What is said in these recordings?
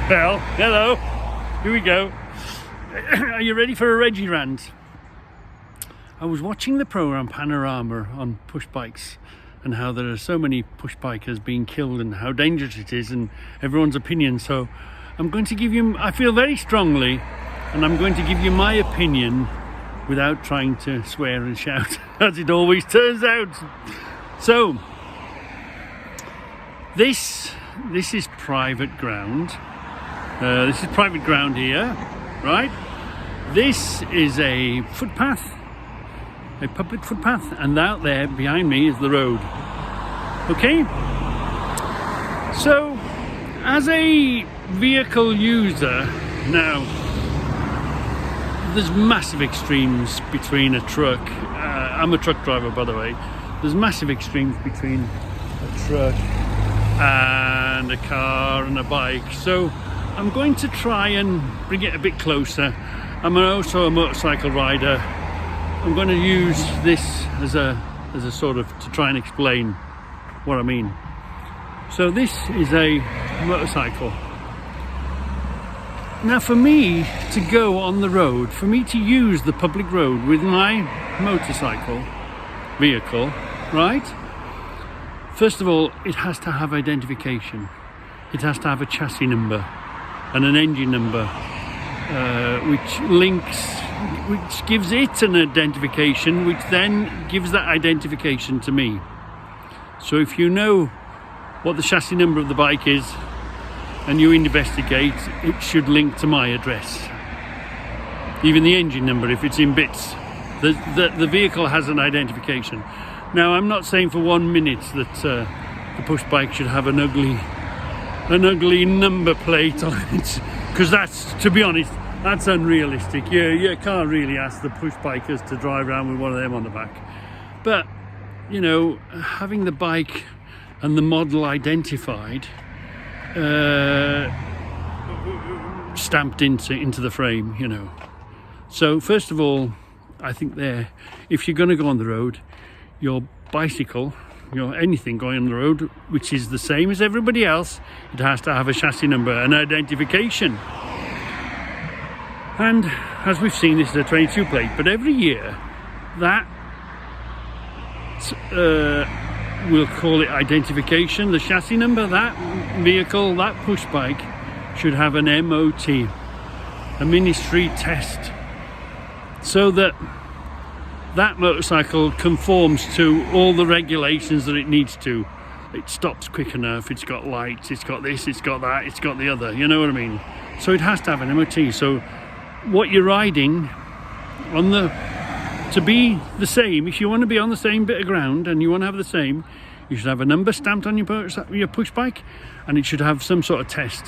Well, hello, here we go. Are you ready for a Reggie rant? I was watching the program Panorama on push bikes and how there are so many push bikers being killed and how dangerous it is and everyone's opinion. So I'm going to give you, I feel very strongly, and I'm going to give you my opinion without trying to swear and shout, as it always turns out. So, this is private ground. This is private ground here, right? This is a footpath, a public footpath, and out there behind me is the road. Okay? So, as a vehicle user, now, there's massive extremes between a truck. I'm a truck driver, by the way. There's massive extremes between a truck and a car and a bike. So I'm going to try and bring it a bit closer. I'm also a motorcycle rider. I'm going to use this as a sort of to try and explain what I mean. So this is a motorcycle. Now for me to go on the road, for me to use the public road with my motorcycle vehicle, right? First of all, it has to have identification. It has to have a chassis number and an engine number, which gives it an identification, which then gives that identification to me. So if you know what the chassis number of the bike is, and you investigate, it should link to my address. Even the engine number, if it's in bits. The vehicle has an identification. Now, I'm not saying for 1 minute that the push bike should have an ugly number plate on it, because that's, to be honest, that's unrealistic. You can't really ask the push bikers to drive around with one of them on the back. But, you know, having the bike and the model identified, stamped into the frame, you know. So first of all, I think if you're going to go on the road, your bicycle, anything going on the road, which is the same as everybody else, it has to have a chassis number, an identification. And as we've seen, this is a 22 plate, but every year that we'll call it identification, the chassis number, that vehicle, that push bike should have an MOT, a ministry test, so that motorcycle conforms to all the regulations that it needs to. It stops quick enough, it's got lights, it's got this, it's got that, it's got the other, you know what I mean? So it has to have an MOT. So what you're riding on to be the same, if you want to be on the same bit of ground and you want to have the same, you should have a number stamped on your push bike, and it should have some sort of test.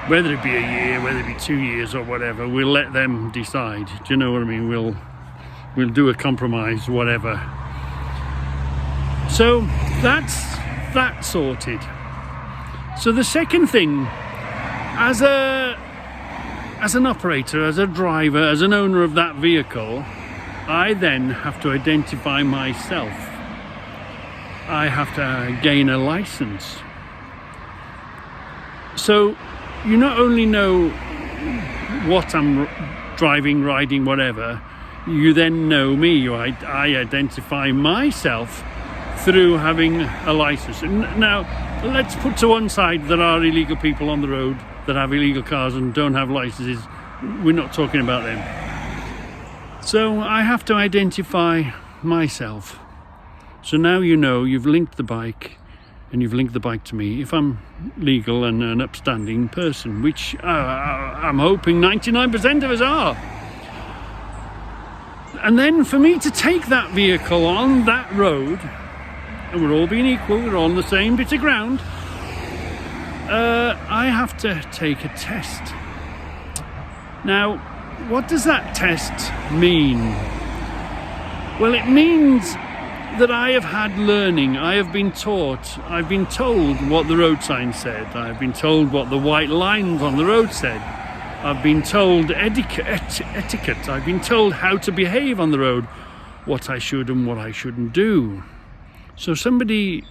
Whether it be a year, whether it be 2 years or whatever, we'll let them decide. Do you know what I mean? We'll do a compromise, whatever. So that's that sorted. So the second thing, as an operator, as a driver, as an owner of that vehicle, I then have to identify myself. I have to gain a license. So you not only know what I'm driving, riding, whatever, you then know me. I identify myself through having a license. Now, let's put to one side there are illegal people on the road that have illegal cars and don't have licenses. We're not talking about them. So I have to identify myself. So now you know you've linked the bike, and you've linked the bike to me if I'm legal and an upstanding person, which I'm hoping 99% of us are. And then for me to take that vehicle on that road, and we're all being equal, we're all on the same bit of ground, I have to take a test. Now, what does that test mean? Well, it means that I have had learning. I have been taught. I've been told what the road sign said. I've been told what the white lines on the road said. I've been told etiquette. I've been told how to behave on the road, what I should and what I shouldn't do. So somebody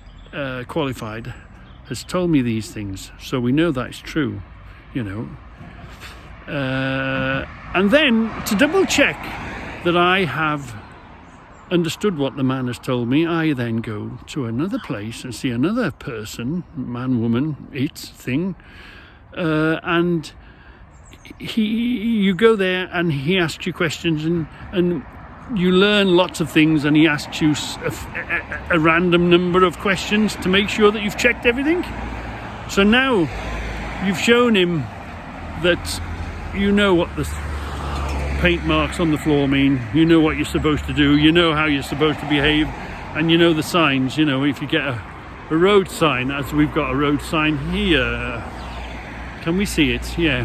qualified has told me these things, so we know that's true. you know. And then to double check that I have understood what the man has told me, I then go to another place and see another person, man, woman, it, thing, and you go there and he asks you questions, and you learn lots of things, and he asks you a random number of questions to make sure that you've checked everything. So now you've shown him that you know what the paint marks on the floor mean, you know what you're supposed to do, you know how you're supposed to behave, and you know the signs. You know, if you get a road sign, as we've got a road sign here, can we see it? Yeah,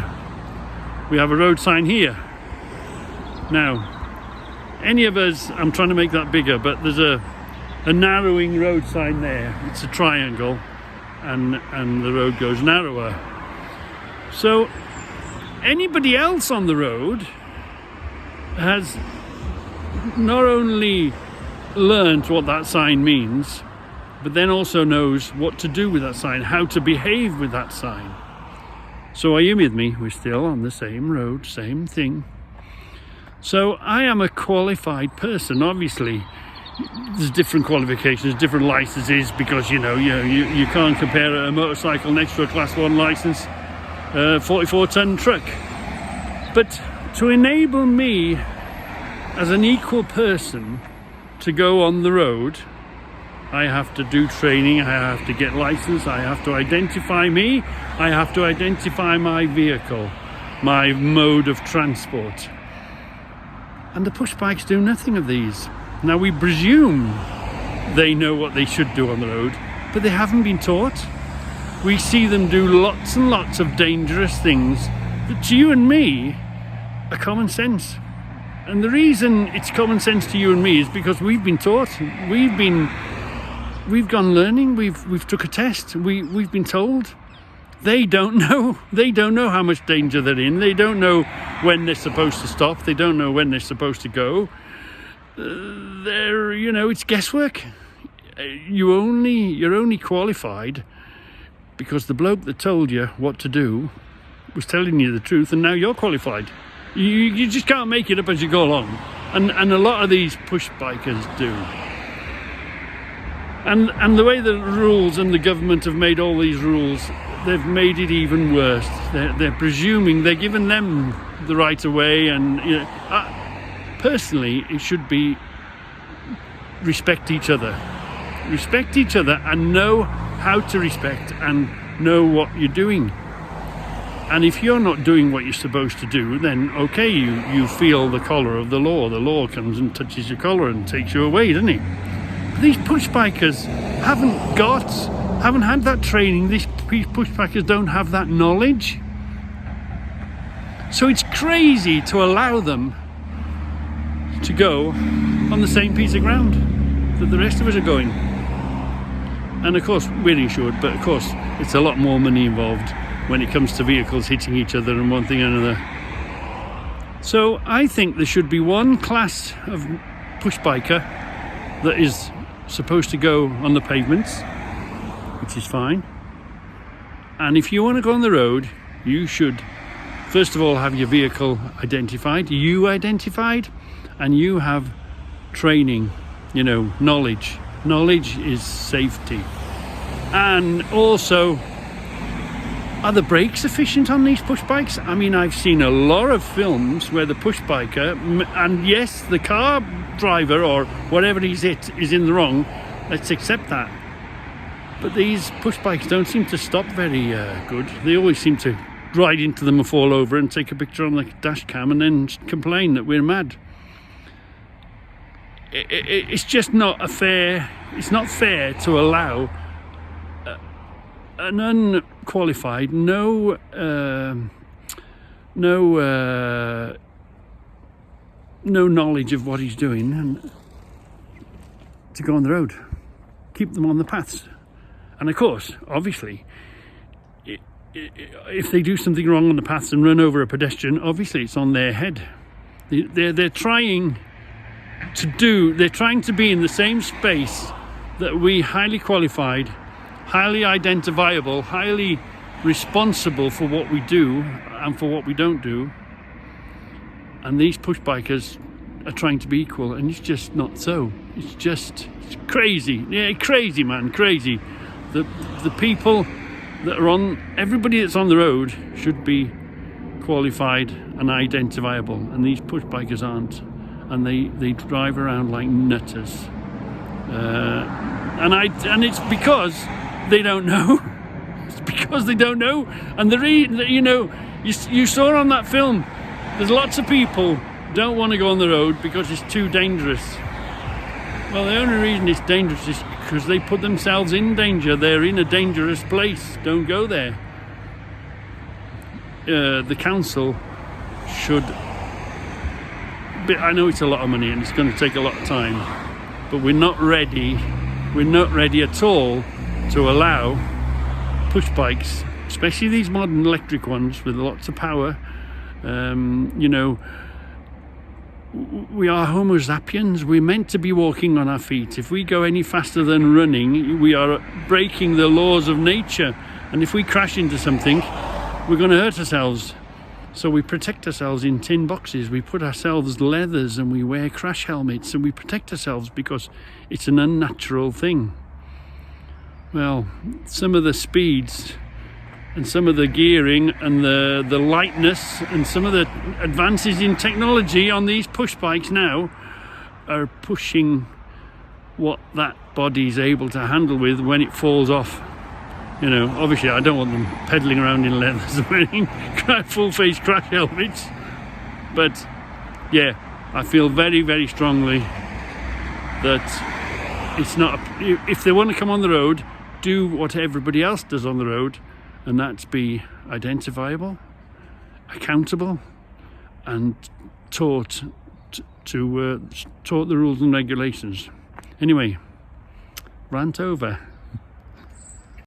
we have a road sign here. Now, any of us, I'm trying to make that bigger, but there's a narrowing road sign there. It's a triangle, and the road goes narrower. So anybody else on the road has not only learned what that sign means, but then also knows what to do with that sign, how to behave with that sign. So are you with me? We're still on the same road, same thing. So I am a qualified person. Obviously, there's different qualifications, different licenses, because you can't compare a motorcycle next to a Class 1 license, 44-ton truck. But to enable me as an equal person to go on the road, I have to do training, I have to get licensed, I have to identify me, I have to identify my vehicle, my mode of transport. And the push bikes do nothing of these. Now, we presume they know what they should do on the road, but they haven't been taught. We see them do lots and lots of dangerous things that to you and me are common sense. And the reason it's common sense to you and me is because we've been taught. We've gone learning. We've took a test. We've been told. They don't know. They don't know how much danger they're in. They don't know when they're supposed to stop. They don't know when they're supposed to go. It's guesswork. You're only qualified because the bloke that told you what to do was telling you the truth, and now you're qualified. You just can't make it up as you go along, and a lot of these push bikers do. And the way the rules and the government have made all these rules, they've made it even worse. They're presuming, they're giving them the right of way, and personally, it should be respect each other. Respect each other and know how to respect and know what you're doing. And if you're not doing what you're supposed to do, then okay, you feel the collar of the law. The law comes and touches your collar and takes you away, doesn't it? But these push bikers haven't had that training. These push bikers don't have that knowledge. So it's crazy to allow them to go on the same piece of ground that the rest of us are going. And of course, we're insured, but of course, it's a lot more money involved when it comes to vehicles hitting each other and one thing and another. So I think there should be one class of push biker that is supposed to go on the pavements, which is fine. And if you want to go on the road, you should first of all have your vehicle identified, and you have training, knowledge. Knowledge is safety. And also, are the brakes efficient on these push bikes? I mean, I've seen a lot of films where the push biker, and yes, the car driver or whatever he's hit is in the wrong. Let's accept that. But these push bikes don't seem to stop very good. They always seem to ride into them and fall over and take a picture on the dash cam and then complain that we're mad. It's just not fair. It's not fair to allow an unqualified, no knowledge of what he's doing, and to go on the road. Keep them on the paths. And of course, obviously, if they do something wrong on the paths and run over a pedestrian, obviously it's on their head. They're trying to be in the same space that we highly qualified, highly identifiable, highly responsible for what we do and for what we don't do. And these push bikers are trying to be equal, and it's just not so. It's crazy. Yeah, crazy, man, crazy. The people that are on, everybody that's on the road should be qualified and identifiable, and these push bikers aren't, and they drive around like nutters. And it's because they don't know. It's because they don't know. And you saw on that film, there's lots of people don't want to go on the road because it's too dangerous. Well, the only reason it's dangerous is because they put themselves in danger. They're in a dangerous place. Don't go there. The council should. I know it's a lot of money and it's going to take a lot of time, but we're not ready. We're not ready at all to allow push bikes, especially these modern electric ones with lots of power. We are Homo sapiens. We're meant to be walking on our feet. If we go any faster than running, we are breaking the laws of nature. And if we crash into something, we're going to hurt ourselves. So we protect ourselves in tin boxes. We put ourselves leathers and we wear crash helmets and we protect ourselves because it's an unnatural thing. Well, some of the speeds and some of the gearing and the lightness and some of the advances in technology on these push bikes now are pushing what that body's able to handle with when it falls off. Obviously I don't want them pedaling around in leathers and wearing full face crash helmets, but yeah, I feel very, very strongly that it's not, if they want to come on the road, do what everybody else does on the road, and that's be identifiable, accountable, and taught the rules and regulations. Anyway, rant over.